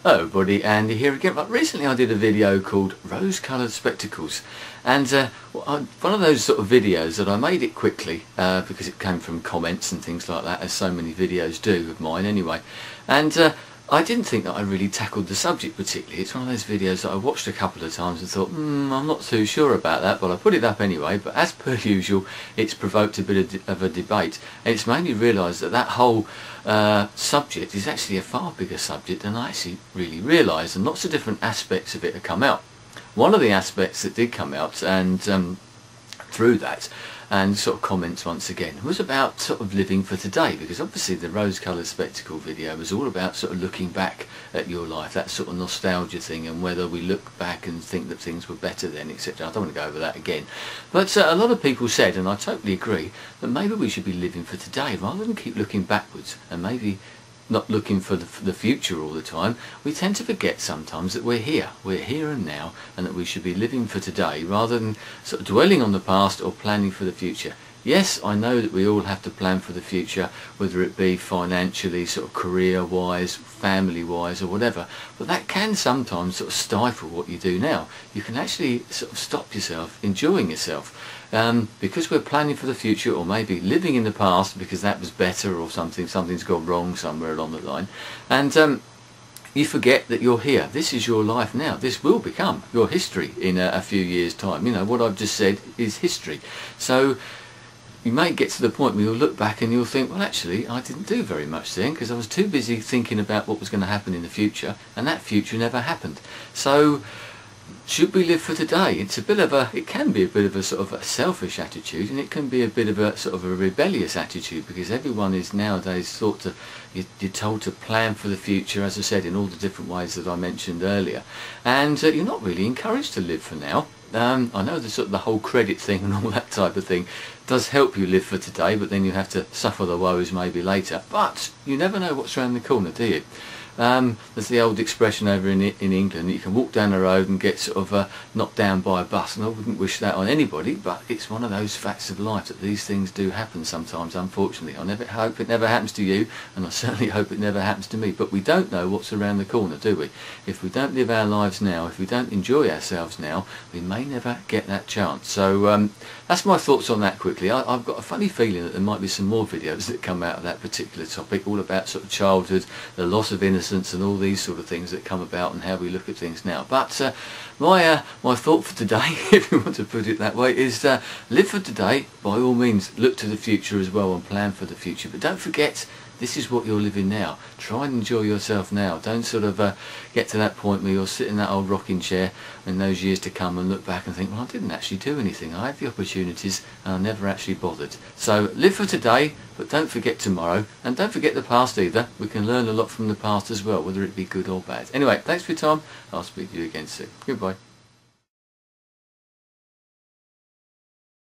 Hello everybody, Andy here again. But recently I did a video called Rose Coloured Spectacles, and one of those sort of videos that I made it quickly because it came from comments and things like that, as so many videos do of mine anyway. And I didn't think that I really tackled the subject particularly. It's one of those videos that I watched a couple of times and thought, I'm not too sure about that, but I put it up anyway. But as per usual, it's provoked a bit of a debate, and it's made me realise that that whole subject is actually a far bigger subject than I actually really realised, and lots of different aspects of it have come out. One of the aspects that did come out, and through that, and sort of comments once again, was about sort of living for today, because obviously the rose coloured spectacle video was all about sort of looking back at your life, that sort of nostalgia thing, and whether we look back and think that things were better then, etc. I don't want to go over that again, but a lot of people said, and I totally agree, that maybe we should be living for today rather than keep looking backwards and maybe not looking for the future all the time. We tend to forget sometimes that we're here and now, and that we should be living for today rather than sort of dwelling on the past or planning for the future. Yes, I know that we all have to plan for the future, whether it be financially, sort of career-wise, family-wise or whatever, but that can sometimes sort of stifle what you do now. You can actually sort of stop yourself enjoying yourself because we're planning for the future, or maybe living in the past because that was better, or something's gone wrong somewhere along the line, and you forget that you're here. This is your life now. This will become your history in a few years' time. You know, what I've just said is history. So you may get to the point where you'll look back and you'll think, well, actually I didn't do very much then because I was too busy thinking about what was going to happen in the future, and that future never happened. So should we live for today? It can be a bit of a sort of a selfish attitude, and it can be a bit of a sort of a rebellious attitude, because everyone is nowadays you're told to plan for the future, as I said, in all the different ways that I mentioned earlier, and you're not really encouraged to live for now. I know the sort of the whole credit thing and all that type of thing does help you live for today, but then you have to suffer the woes maybe later. But you never know what's around the corner, do you? There's the old expression over in England that you can walk down the road and get sort of knocked down by a bus, and I wouldn't wish that on anybody, but it's one of those facts of life that these things do happen sometimes, unfortunately. I hope it never happens to you, and I certainly hope it never happens to me, but we don't know what's around the corner, do we? If we don't live our lives now, if we don't enjoy ourselves now, we may never get that chance. So that's my thoughts on that quickly. I've got a funny feeling that there might be some more videos that come out of that particular topic, all about sort of childhood, the loss of innocence, and all these sort of things that come about, and how we look at things now. But my thought for today, if you want to put it that way, is live for today. By all means, look to the future as well and plan for the future, but don't forget, this is what you're living now. Try and enjoy yourself now. Don't sort of get to that point where you'll sit in that old rocking chair in those years to come and look back and think, well, I didn't actually do anything. I had the opportunities and I never actually bothered. So live for today, but don't forget tomorrow, and don't forget the past either. We can learn a lot from the past as well, whether it be good or bad. Anyway, thanks for your time. I'll speak to you again soon. Goodbye.